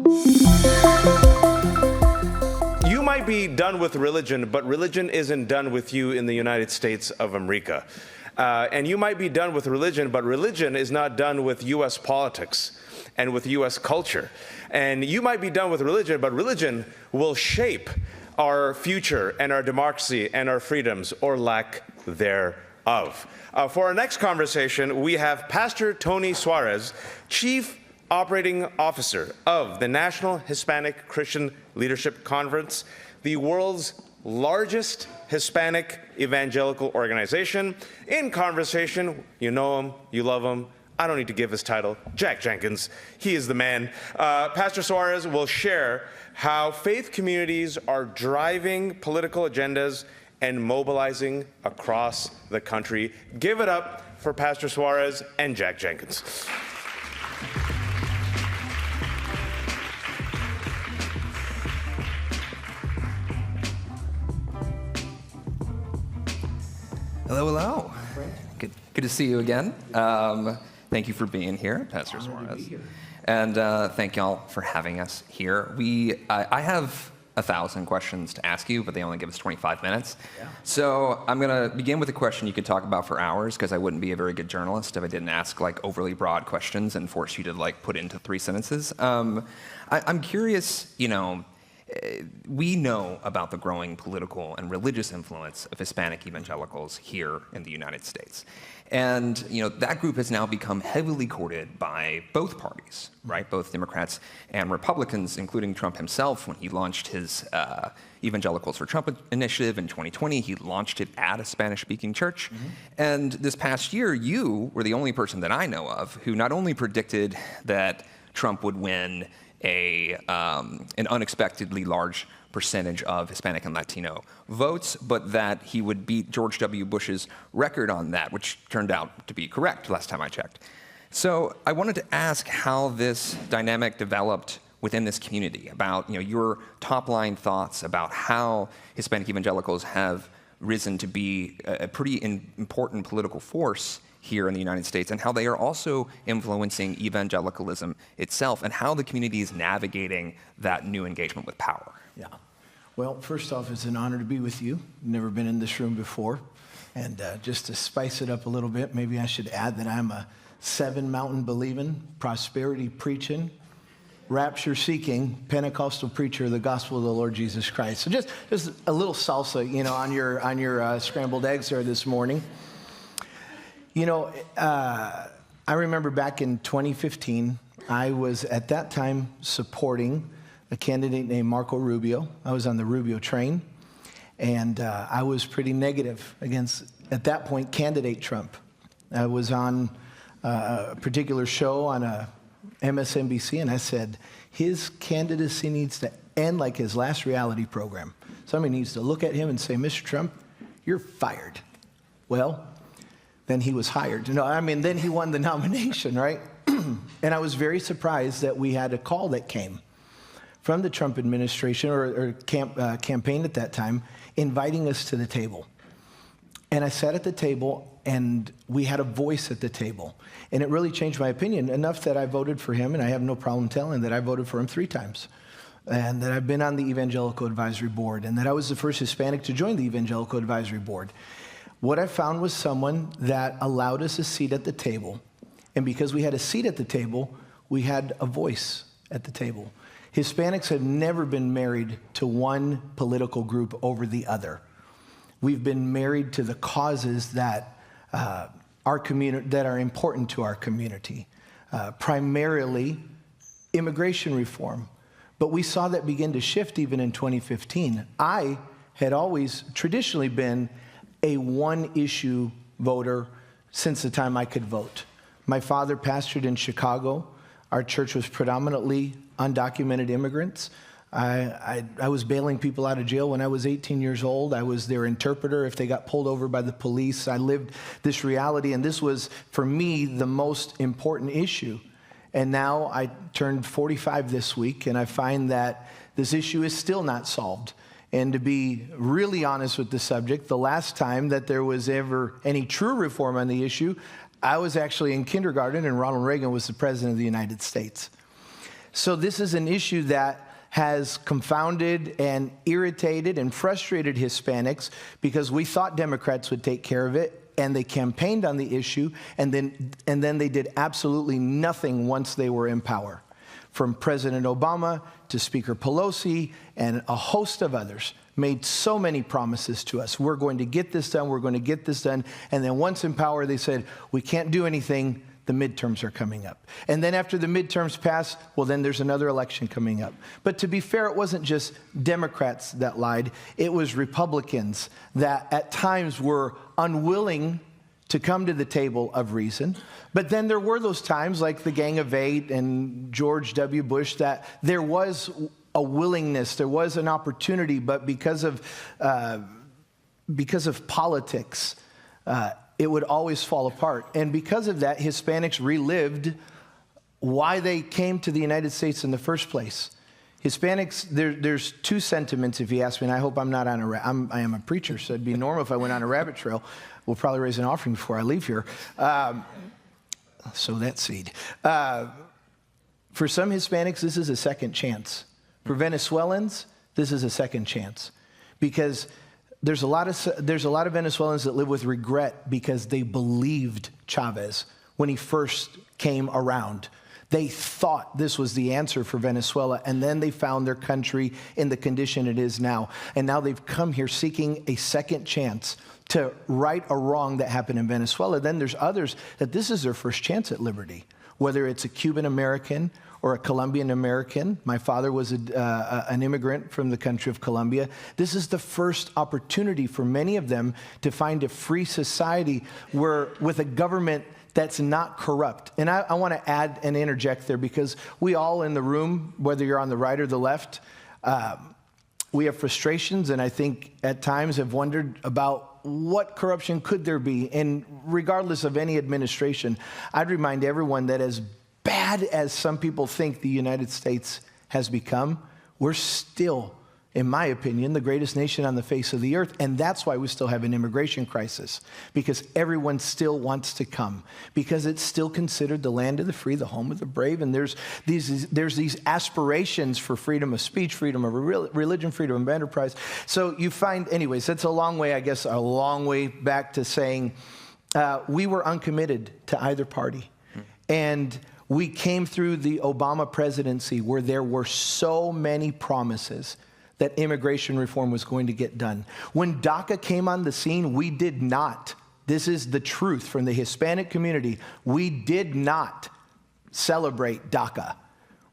You might be done with religion, but religion isn't done with you in the United States of America. And you might be done with religion, but religion is not done with U.S. politics and with U.S. culture. And you might be done with religion, but religion will shape our future and our democracy and our freedoms, or lack thereof. For our next conversation, we have Pastor Tony Suárez, Chief Operating Officer of the National Hispanic Christian Leadership Conference, the world's largest Hispanic evangelical organization. In conversation, you know him, you love him. I don't need to give his title, Jack Jenkins. He is the man. Pastor Suárez will share how faith communities are driving political agendas and mobilizing across the country. Give it up for Pastor Suárez and Jack Jenkins. Hello, hello. Good to see you again. Thank you for being here, Pastor Suárez. And thank y'all for having us here. I have 1,000 questions to ask you, but they only give us 25 minutes. Yeah. So I'm going to begin with a question you could talk about for hours, because I wouldn't be a very good journalist if I didn't ask like overly broad questions and force you to like put it into 3 sentences. I'm curious, we know about the growing political and religious influence of Hispanic evangelicals here in the United States. And that group has now become heavily courted by both parties, right? Both Democrats and Republicans, including Trump himself. When he launched his Evangelicals for Trump initiative in 2020, he launched it at a Spanish-speaking church. Mm-hmm. And this past year, you were the only person that I know of who not only predicted that Trump would win an unexpectedly large percentage of Hispanic and Latino votes, but that he would beat George W. Bush's record on that, which turned out to be correct last time I checked. So I wanted to ask how this dynamic developed within this community, about your top-line thoughts about how Hispanic evangelicals have risen to be a pretty important political force here in the United States, and how they are also influencing evangelicalism itself, and how the community is navigating that new engagement with power. Yeah. Well, first off, it's an honor to be with you. Never been in this room before. And just to spice it up a little bit, maybe I should add that I'm a 7-mountain believing, prosperity preaching, rapture seeking, Pentecostal preacher of the gospel of the Lord Jesus Christ. So just a little salsa, on your scrambled eggs there this morning. I remember back in 2015, I was at that time supporting a candidate named Marco Rubio. I was on the Rubio train, and I was pretty negative against, at that point, candidate Trump. I was on a particular show on a MSNBC, and I said, his candidacy needs to end like his last reality program. Somebody needs to look at him and say, Mr. Trump, you're fired. Well, then he was hired. Then he won the nomination, right? And I was very surprised that we had a call that came from the Trump administration or campaign at that time, inviting us to the table. And I sat at the table, and we had a voice at the table. And it really changed my opinion enough that I voted for him, and I have no problem telling that I voted for him 3 times. And that I've been on the Evangelical Advisory Board, and that I was the first Hispanic to join the Evangelical Advisory Board. What I found was someone that allowed us a seat at the table. And because we had a seat at the table, we had a voice at the table. Hispanics have never been married to one political group over the other. We've been married to the causes that that are important to our community, primarily immigration reform. But we saw that begin to shift even in 2015. I had always traditionally been a one-issue voter since the time I could vote. My father pastored in Chicago. Our church was predominantly undocumented immigrants. I was bailing people out of jail when I was 18 years old. I was their interpreter if they got pulled over by the police. I lived this reality, and this was, for me, the most important issue. And now I turned 45 this week, and I find that this issue is still not solved. And to be really honest with the subject, the last time that there was ever any true reform on the issue, I was actually in kindergarten, and Ronald Reagan was the president of the United States. So this is an issue that has confounded and irritated and frustrated Hispanics because we thought Democrats would take care of it, and they campaigned on the issue, and then they did absolutely nothing once they were in power. From President Obama to Speaker Pelosi and a host of others made so many promises to us. We're going to get this done, we're going to get this done. And then once in power, they said, we can't do anything, the midterms are coming up. And then after the midterms pass, well, then there's another election coming up. But to be fair, it wasn't just Democrats that lied. It was Republicans that at times were unwilling to come to the table of reason. But then there were those times like the Gang of Eight and George W. Bush that there was a willingness, there was an opportunity, but because of politics, it would always fall apart. And because of that, Hispanics relived why they came to the United States in the first place. Hispanics, there's two sentiments, if you ask me, and I hope I'm not on I am a preacher, so it'd be normal if I went on a rabbit trail. We'll probably raise an offering before I leave here. Sow that seed. For some Hispanics, this is a second chance. For Venezuelans, this is a second chance. Because there's a lot of Venezuelans that live with regret because they believed Chavez when he first came around. They thought this was the answer for Venezuela, and then they found their country in the condition it is now. And now they've come here seeking a second chance to right a wrong that happened in Venezuela. Then there's others that this is their first chance at liberty, whether it's a Cuban American or a Colombian American. My father was an immigrant from the country of Colombia. This is the first opportunity for many of them to find a free society with a government that's not corrupt. And I want to add and interject there because we all in the room, whether you're on the right or the left, we have frustrations, and I think at times have wondered about what corruption could there be. And regardless of any administration, I'd remind everyone that as bad as some people think the United States has become, we're still, in my opinion, the greatest nation on the face of the earth. And that's why we still have an immigration crisis, because everyone still wants to come, because it's still considered the land of the free, the home of the brave. And there's these aspirations for freedom of speech, freedom of religion, freedom of enterprise. So you find, anyways, that's a long way back to saying we were uncommitted to either party. And we came through the Obama presidency where there were so many promises that immigration reform was going to get done. When DACA came on the scene, we did not, this is the truth from the Hispanic community, we did not celebrate DACA.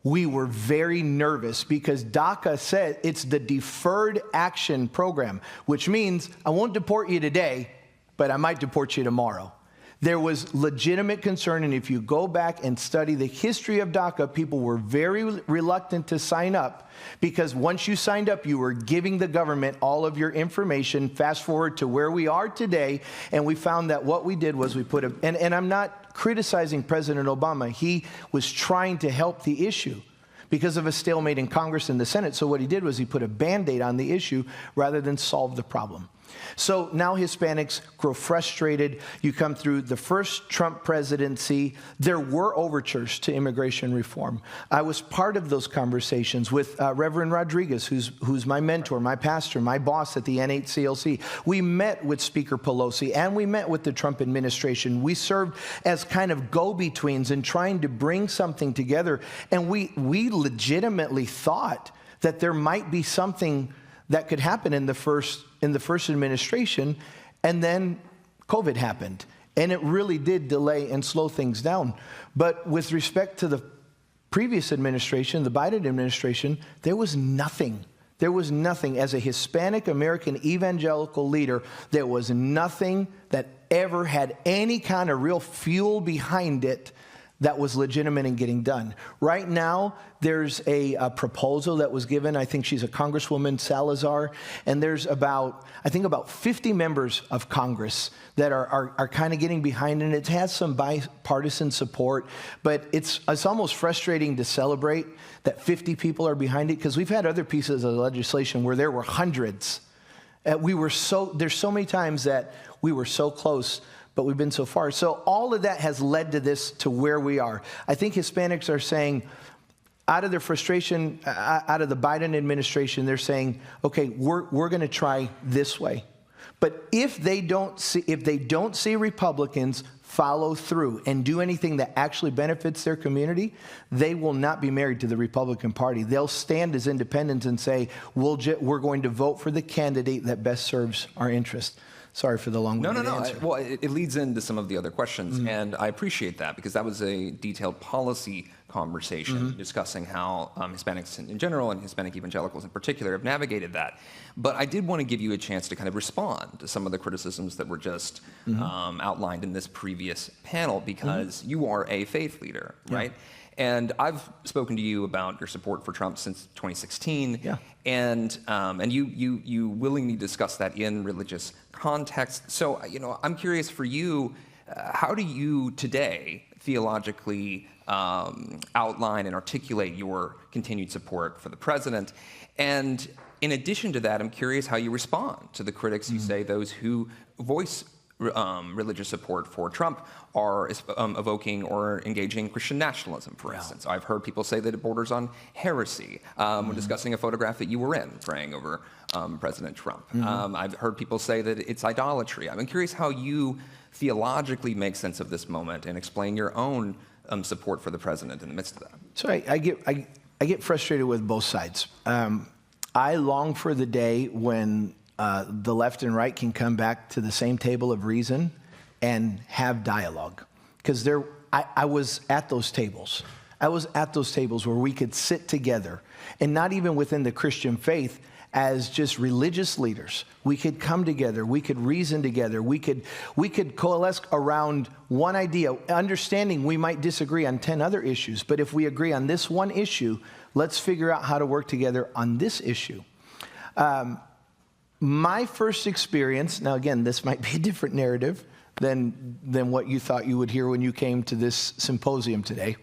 We were very nervous because DACA said it's the Deferred Action Program, which means I won't deport you today, but I might deport you tomorrow. There was legitimate concern, and if you go back and study the history of DACA, people were very reluctant to sign up because once you signed up, you were giving the government all of your information. Fast forward to where we are today, and we found that what we did was we put and I'm not criticizing President Obama. He was trying to help the issue because of a stalemate in Congress and the Senate. So what he did was he put a Band-Aid on the issue rather than solve the problem. So now Hispanics grow frustrated. You come through the first Trump presidency. There were overtures to immigration reform. I was part of those conversations with Reverend Rodriguez, who's my mentor, my pastor, my boss at the N8CLC. We met with Speaker Pelosi, and we met with the Trump administration. We served as kind of go-betweens in trying to bring something together. And we legitimately thought that there might be something that could happen in the first administration, and then COVID happened. And it really did delay and slow things down. But with respect to the previous administration, the Biden administration, there was nothing. There was nothing. As a Hispanic American evangelical leader, there was nothing that ever had any kind of real fuel behind it that was legitimate in getting done. Right now, there's a proposal that was given. I think she's a Congresswoman, Salazar, and there's about 50 members of Congress that are kind of getting behind it. It has some bipartisan support, but it's almost frustrating to celebrate that 50 people are behind it, because we've had other pieces of legislation where there were hundreds. There's so many times that we were so close, but we've been so far. So all of that has led to where we are. I think Hispanics are saying, out of their frustration, out of the Biden administration, they're saying, okay, we're going to try this way. But if they don't see Republicans follow through and do anything that actually benefits their community, they will not be married to the Republican Party. They'll stand as independents and say, we're going to vote for the candidate that best serves our interest. Sorry for the long-winded answer. Well, it leads into some of the other questions, and I appreciate that because that was a detailed policy conversation discussing how Hispanics in general and Hispanic evangelicals in particular have navigated that. But I did want to give you a chance to kind of respond to some of the criticisms that were just outlined in this previous panel because you are a faith leader, right? And I've spoken to you about your support for Trump since 2016, and you willingly discuss that in religious context. So, I'm curious for you, how do you today theologically outline and articulate your continued support for the president? And in addition to that, I'm curious how you respond to the critics who say those who voice religious support for Trump are evoking or engaging Christian nationalism, for instance. I've heard people say that it borders on heresy when discussing a photograph that you were in praying over President Trump. I've heard people say that it's idolatry. I'm curious how you theologically make sense of this moment and explain your own support for the president in the midst of that. So I get frustrated with both sides. I long for the day when the left and right can come back to the same table of reason and have dialogue. Because I was at those tables. I was at those tables where we could sit together, and not even within the Christian faith, as just religious leaders. We could come together, we could reason together, we could coalesce around one idea, understanding we might disagree on 10 other issues, but if we agree on this one issue, let's figure out how to work together on this issue. My first experience, now again, this might be a different narrative than what you thought you would hear when you came to this symposium today,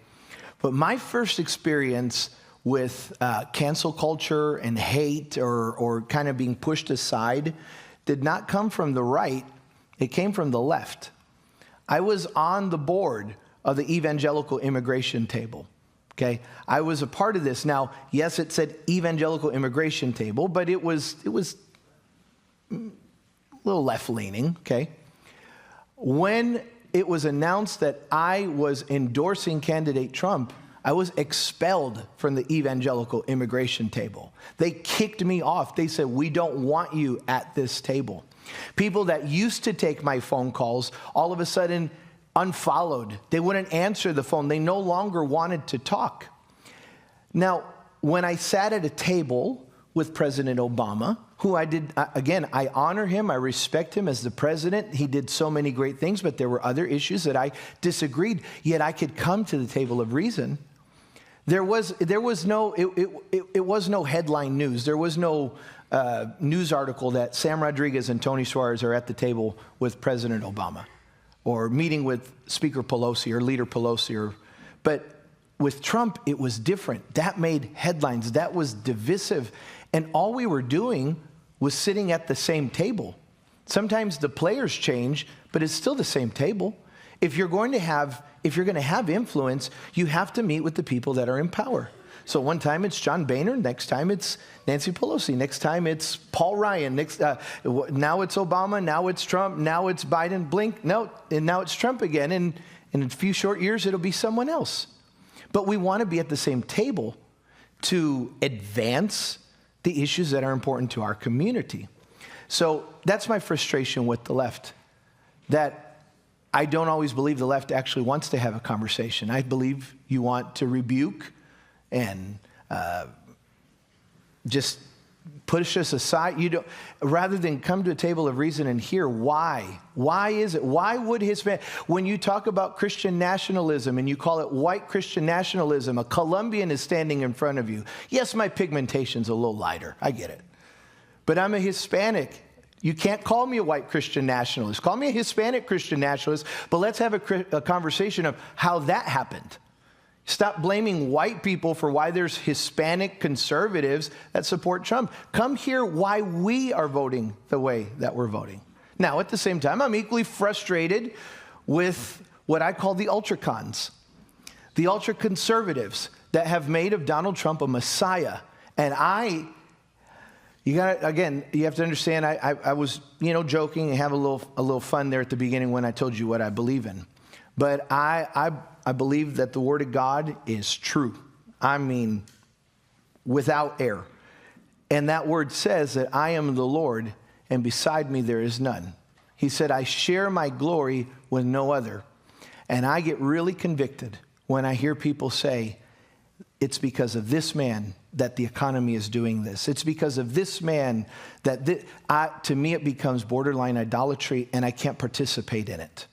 but my first experience with cancel culture and hate or kind of being pushed aside did not come from the right, it came from the left. I was on the board of the evangelical immigration table. Okay, I was a part of this. Now, yes, it said evangelical immigration table, but it was a little left-leaning, okay? When it was announced that I was endorsing candidate Trump, I was expelled from the evangelical immigration table. They kicked me off. They said, we don't want you at this table. People that used to take my phone calls all of a sudden unfollowed. They wouldn't answer the phone. They no longer wanted to talk. Now, when I sat at a table with President Obama, who I honor him, I respect him as the president. He did so many great things, but there were other issues that I disagreed, yet I could come to the table of reason. It was no headline news. There was no news article that Sam Rodriguez and Tony Suárez are at the table with President Obama or meeting with Speaker Pelosi or Leader Pelosi. But with Trump, it was different. That made headlines. That was divisive. And all we were doing was sitting at the same table. Sometimes the players change, but it's still the same table. If you're going to have influence, you have to meet with the people that are in power. So one time it's John Boehner, next time it's Nancy Pelosi, next time it's Paul Ryan, now it's Obama, now it's Trump, now it's Biden, and now it's Trump again, and in a few short years it'll be someone else. But we want to be at the same table to advance the issues that are important to our community. So that's my frustration with the left, that I don't always believe the left actually wants to have a conversation. I believe you want to rebuke and just push us aside. Rather than come to a table of reason and hear why. Why is it? Why would when you talk about Christian nationalism and you call it white Christian nationalism, a Colombian is standing in front of you. Yes, my pigmentation's a little lighter. I get it. But I'm a Hispanic. You can't call me a white Christian nationalist. Call me a Hispanic Christian nationalist, but let's have a conversation of how that happened. Stop blaming white people for why there's Hispanic conservatives that support Trump. Come hear why we are voting the way that we're voting. Now, at the same time, I'm equally frustrated with what I call the ultra-cons, the ultra-conservatives that have made of Donald Trump a Messiah. And you have to understand, I was, joking and have a little fun there at the beginning when I told you what I believe in. But I believe that the Word of God is true. I mean, without error. And that word says that I am the Lord, and beside me there is none. He said, I share my glory with no other. And I get really convicted when I hear people say, it's because of this man that the economy is doing this. It's because of this man that, to me, it becomes borderline idolatry, and I can't participate in it.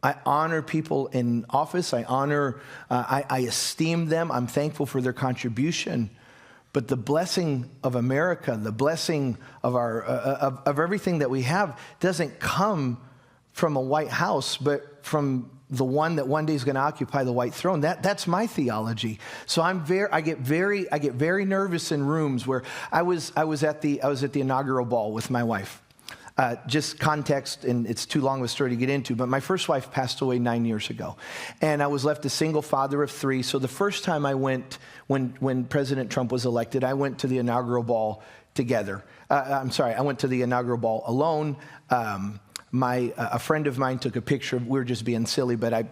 I honor people in office. I esteem them. I'm thankful for their contribution. But the blessing of America, the blessing of of everything that we have, doesn't come from a White House, but from the one that one day is going to occupy the white throne. That's my theology. So I get very nervous in rooms where I was at the inaugural ball with my wife. Just context, and it's too long of a story to get into, but my first wife passed away 9 years ago. And I was left a single father of 3. So the first time I went, when President Trump was elected, I went to the inaugural ball together. I went to the inaugural ball alone. A friend of mine took a picture. We were just being silly, but I,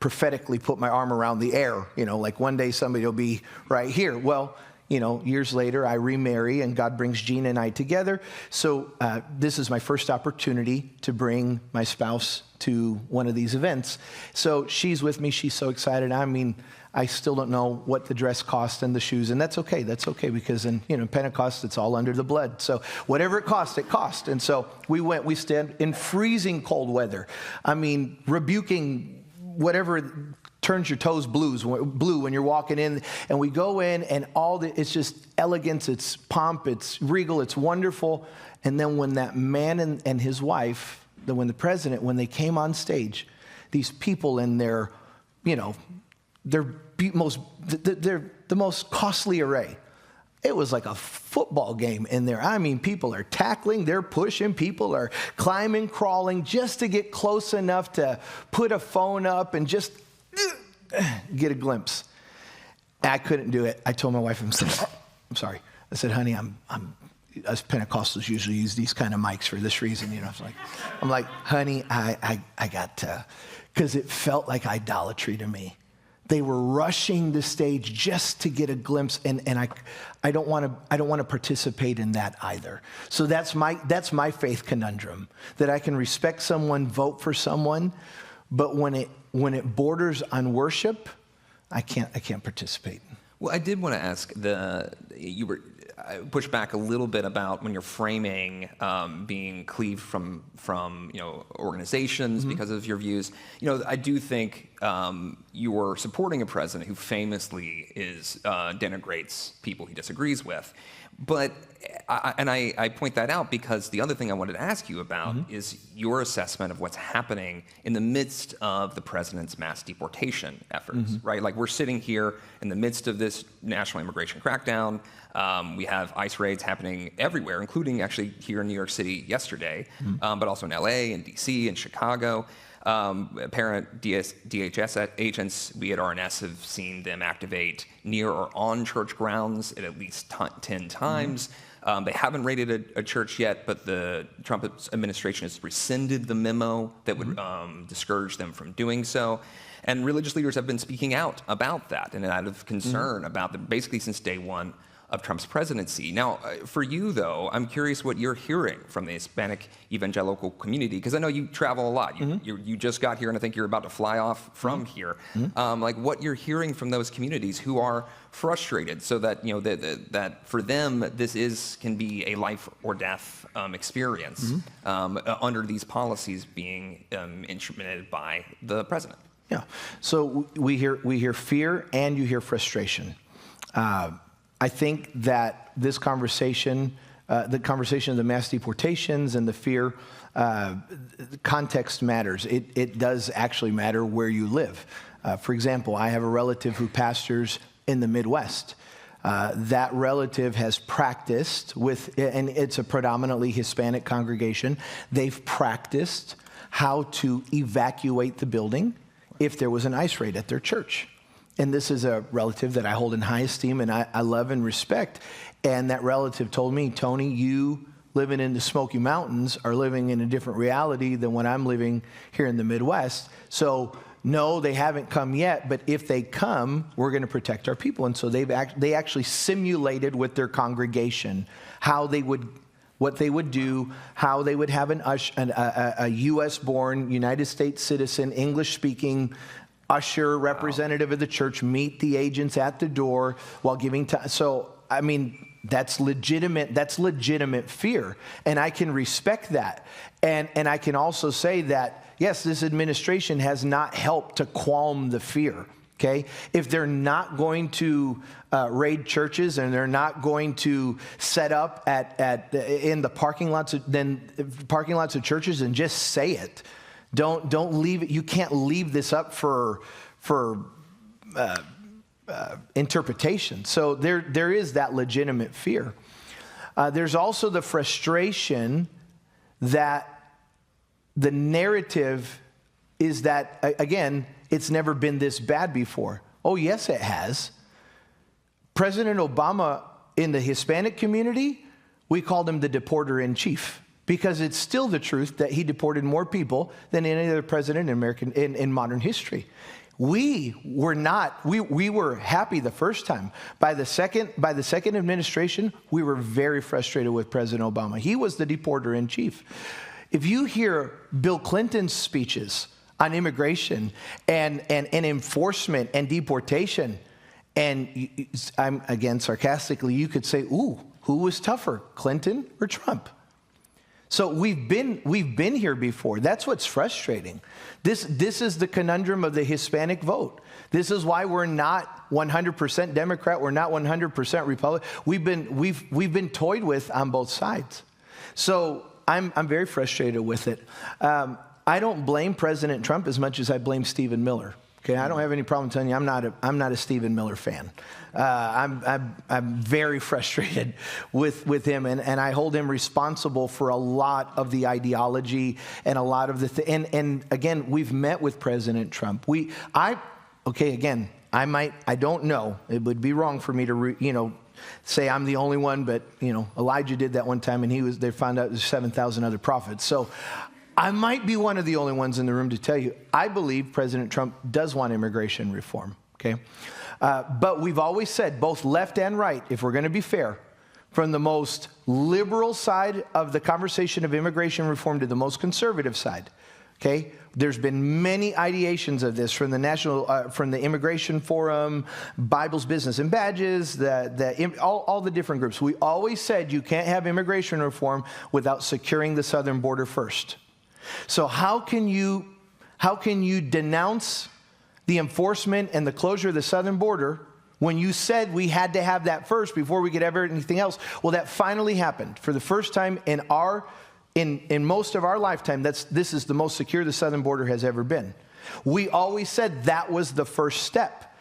prophetically put my arm around the air, like one day somebody will be right here. Well, years later, I remarry, and God brings Gina and I together. So this is my first opportunity to bring my spouse to one of these events. So she's with me. She's so excited. I mean, I still don't know what the dress cost and the shoes, and that's okay. That's okay, because in Pentecost, it's all under the blood. So whatever it cost, it cost. And so we stand in freezing cold weather. I mean, rebuking whatever turns your toes blue when you're walking in, and we go in, and it's just elegance, it's pomp, it's regal, it's wonderful. And then when that man and his wife, when the president, when they came on stage, these people in their, they're the most costly array. It was like a football game in there. I mean, people are tackling, they're pushing, people are climbing, crawling, just to get close enough to put a phone up and just get a glimpse. I couldn't do it. I told my wife, I'm sorry. I said, honey, us Pentecostals usually use these kind of mics for this reason. I'm like, honey, I got to, because it felt like idolatry to me. They were rushing the stage just to get a glimpse, and I don't want to participate in that either. So that's my faith conundrum, that I can respect someone, vote for someone, but when it borders on worship, I can't participate. Well, I did want to ask push back a little bit about when you're framing being cleaved from organizations because of your views. I do think you're supporting a president who famously denigrates people he disagrees with. But I point that out because the other thing I wanted to ask you about is your assessment of what's happening in the midst of the president's mass deportation efforts, right? Like, we're sitting here in the midst of this national immigration crackdown. We have ICE raids happening everywhere, including actually here in New York City yesterday, but also in LA and DC and Chicago. Apparent DHS agents, we at RNS have seen them activate near or on church grounds at least 10 times. They haven't raided a church yet, but the Trump administration has rescinded the memo that would discourage them from doing so. And religious leaders have been speaking out about that and out of concern about them basically since day one of Trump's presidency. Now, for you, though, I'm curious what you're hearing from the Hispanic evangelical community, because I know you travel a lot. You just got here, and I think you're about to fly off from here. Like, what you're hearing from those communities who are frustrated, so that that for them this can be a life or death experience under these policies being instrumented by the president. Yeah. So we hear fear, and you hear frustration. I think that this conversation, the conversation of the mass deportations and the fear, context matters. It does actually matter where you live. For example, I have a relative who pastors in the Midwest. That relative has practiced and it's a predominantly Hispanic congregation. They've practiced how to evacuate the building if there was an ICE raid at their church. And this is a relative that I hold in high esteem and I love and respect. And that relative told me, Tony, you living in the Smoky Mountains are living in a different reality than what I'm living here in the Midwest. So no, they haven't come yet, but if they come, we're going to protect our people. And so they actually simulated with their congregation what they would do, how they would have a U.S.-born, United States citizen, English-speaking usher, representative of the church, meet the agents at the door while giving time. So, I mean, that's legitimate fear, and I can respect that. And I can also say that, yes, this administration has not helped to qualm the fear. Okay, if they're not going to raid churches and they're not going to set up in the parking lots of churches, and just say it. Don't leave it. You can't leave this up for interpretation. So there is that legitimate fear. There's also the frustration that the narrative is that, again, it's never been this bad before. Oh, yes, it has. President Obama, in the Hispanic community, we called him the deporter-in-chief, because it's still the truth that he deported more people than any other president in modern history. We were happy the first time. By the second administration, we were very frustrated with President Obama. He was the deporter-in-chief. If you hear Bill Clinton's speeches on immigration and enforcement and deportation, and I'm, again, sarcastically, you could say, ooh, who was tougher, Clinton or Trump? So we've been here before. That's what's frustrating. This is the conundrum of the Hispanic vote. This is why we're not 100% Democrat. We're not 100% Republican. We've been toyed with on both sides. So I'm very frustrated with it. I don't blame President Trump as much as I blame Stephen Miller. Okay, I don't have any problem telling you I'm not a Stephen Miller fan. I'm very frustrated with him, and I hold him responsible for a lot of the ideology and a lot of the and again, we've met with President Trump. I don't know. It would be wrong for me to say I'm the only one, but Elijah did that one time, and they found out there's 7,000 other prophets. So I might be one of the only ones in the room to tell you, I believe President Trump does want immigration reform, okay? But we've always said, both left and right, if we're going to be fair, from the most liberal side of the conversation of immigration reform to the most conservative side, okay? There's been many ideations of this from the Immigration Forum, Bible's Business and Badges, all the different groups. We always said you can't have immigration reform without securing the southern border first. So how can you denounce the enforcement and the closure of the southern border when you said we had to have that first before we could ever anything else? Well, that finally happened for the first time in most of our lifetime. This is the most secure the southern border has ever been. We always said that was the first step.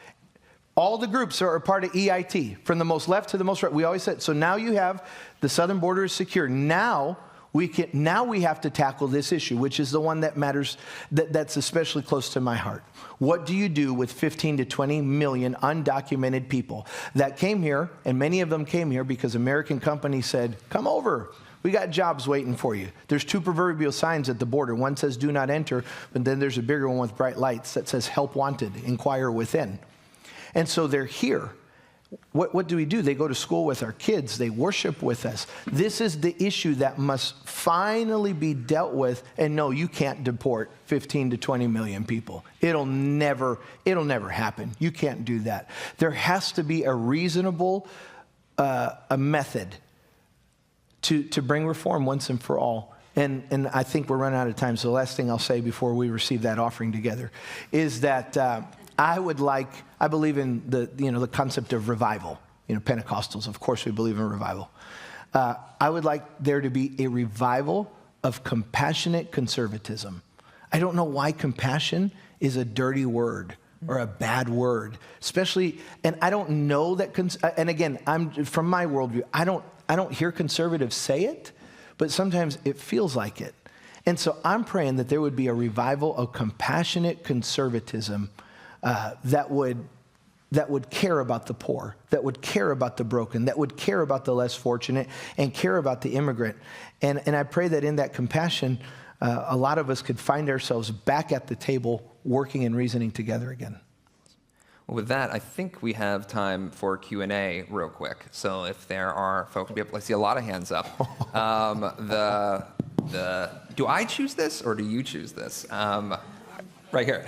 All the groups are a part of EIT, from the most left to the most right. We always said, so now you have the southern border is secure. Now we have to tackle this issue, which is the one that matters, that's especially close to my heart. What do you do with 15 to 20 million undocumented people that came here, and many of them came here because American companies said, come over, we got jobs waiting for you. There's two proverbial signs at the border. One says, do not enter, but then there's a bigger one with bright lights that says, help wanted, inquire within. And so they're here. What do we do? They go to school with our kids. They worship with us. This is the issue that must finally be dealt with. And no, you can't deport 15 to 20 million people. It'll never happen. You can't do that. There has to be a reasonable a method to bring reform once and for all. And I think we're running out of time. So the last thing I'll say before we receive that offering together is that I believe in the concept of revival. Pentecostals, of course, we believe in revival. I would like there to be a revival of compassionate conservatism. I don't know why compassion is a dirty word or a bad word, especially, and I don't know that, and again, from my worldview, I don't hear conservatives say it, but sometimes it feels like it. And so I'm praying that there would be a revival of compassionate conservatism that would that would care about the poor, that would care about the broken, that would care about the less fortunate, and care about the immigrant. And I pray that in that compassion, a lot of us could find ourselves back at the table working and reasoning together again. Well, with that, I think we have time for Q&A real quick. So if there are folks, I see a lot of hands up. Do I choose this or do you choose this? Right here.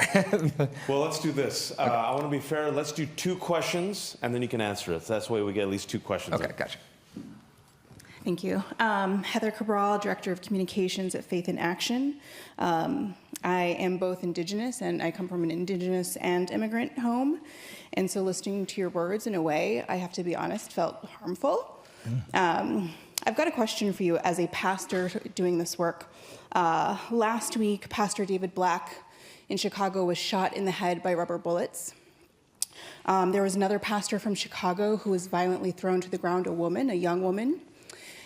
Well, let's do this. I want to be fair. Let's do 2 questions, and then you can answer it. That's the way we get at least 2 questions. Okay, gotcha. Thank you. Heather Cabral, Director of Communications at Faith in Action. I am both Indigenous, and I come from an Indigenous and immigrant home. And so listening to your words, in a way, I have to be honest, felt harmful. I've got a question for you as a pastor doing this work. Last week, Pastor David Black in Chicago was shot in the head by rubber bullets. There was another pastor from Chicago who was violently thrown to the ground, a young woman.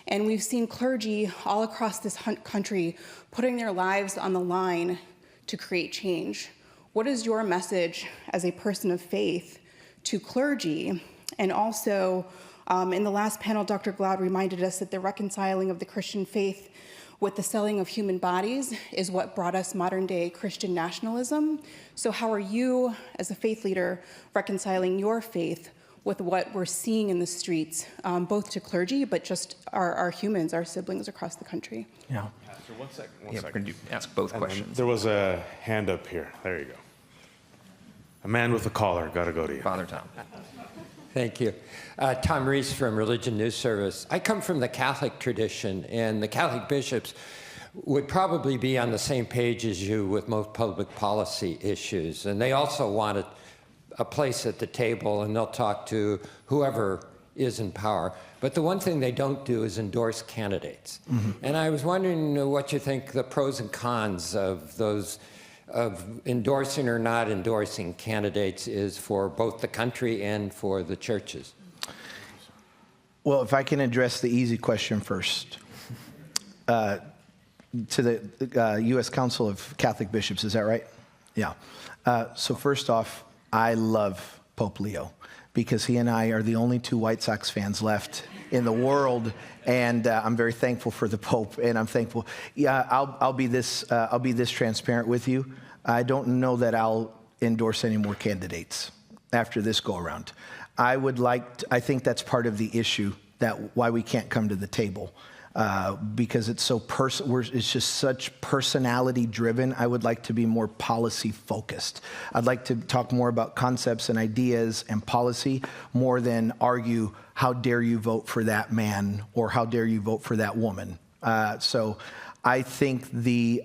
And we've seen clergy all across this country putting their lives on the line to create change. What is your message as a person of faith to clergy? And also, in the last panel, Dr. Glaude reminded us that the reconciling of the Christian faith with the selling of human bodies is what brought us modern-day Christian nationalism. So how are you, as a faith leader, reconciling your faith with what we're seeing in the streets, both to clergy, but just our humans, our siblings across the country? Yeah. Pastor, one second. We're going to ask both questions. There was a hand up here. There you go. A man with a collar. Got to go to you. Father Tom. Thank you. Tom Reese from Religion News Service. I come from the Catholic tradition, and the Catholic bishops would probably be on the same page as you with most public policy issues. And they also want a place at the table, and they'll talk to whoever is in power. But the one thing they don't do is endorse candidates. Mm-hmm. And I was wondering what you think the pros and cons of those of endorsing or not endorsing candidates is for both the country and for the churches. Well, if I can address the easy question first. To the U.S. Council of Catholic Bishops, is that right? Yeah. So first off, I love Pope Leo because he and I are the only 2 White Sox fans left in the world, and I'm very thankful for the Pope, and I'm thankful. Yeah, I'll be this transparent with you. I don't know that I'll endorse any more candidates after this go around. I think that's part of the issue why we can't come to the table. Because it's so it's just such personality driven. I would like to be more policy focused. I'd like to talk more about concepts and ideas and policy more than argue, how dare you vote for that man or how dare you vote for that woman. So I think the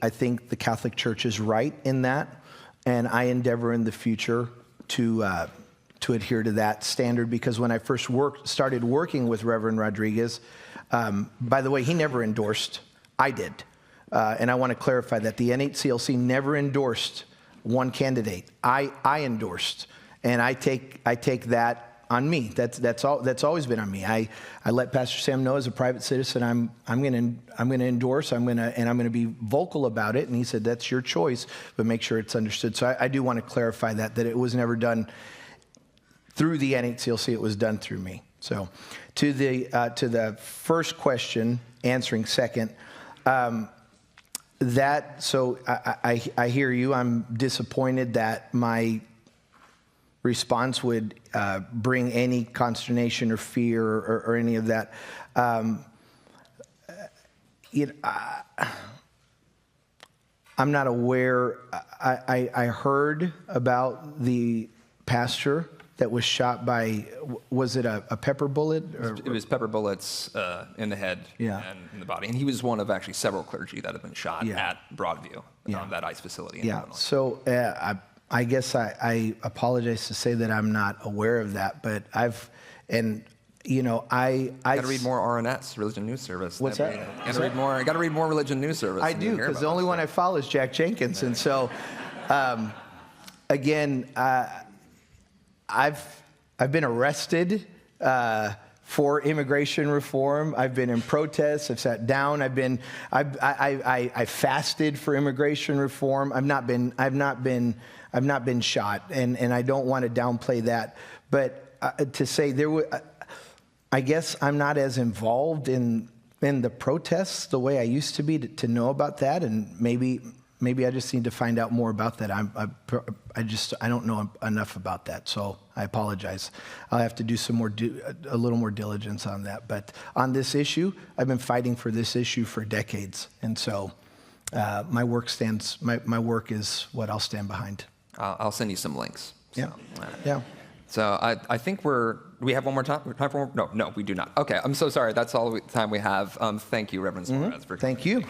Catholic Church is right in that, and I endeavor in the future to adhere to that standard, because when I first started working with Reverend Rodriguez, by the way, he never endorsed. I did. And I want to clarify that. The NHCLC never endorsed one candidate. I endorsed. And I take that on me. That's always been on me. I let Pastor Sam know as a private citizen I'm going to endorse. I'm going to be vocal about it. And he said, that's your choice, but make sure it's understood. So I do want to clarify that it was never done through the NHCLC. It was done through me. So to the first question, answering second, I hear you. I'm disappointed that my response would bring any consternation or fear or any of that. I'm not aware. I heard about the pastor that was shot by, was it a pepper bullet? It was pepper bullets in the head and in the body. And he was one of actually several clergy that have been shot at Broadview, that ICE facility in Illinois. So I guess I apologize to say that I'm not aware of that, but I got to read more RNS, Religion News Service. What's that? Got to read more Religion News Service. I do, because the only one I follow is Jack Jenkins. And so, again, I've been arrested for immigration reform. I've been in protests. I've sat down. I fasted for immigration reform. I've not been shot, and I don't want to downplay that. But to say I guess I'm not as involved in the protests the way I used to be to know about that, and maybe I just need to find out more about that. I don't know enough about that, so I apologize. I'll have to do a little more diligence on that. But on this issue, I've been fighting for this issue for decades, and so my work is what I'll stand behind. I'll send you some links. So, Yeah. So I think do we have one more time? Time for more? No, we do not. Okay, I'm so sorry. That's all the time we have. Thank you, Reverend Suárez. Thank you.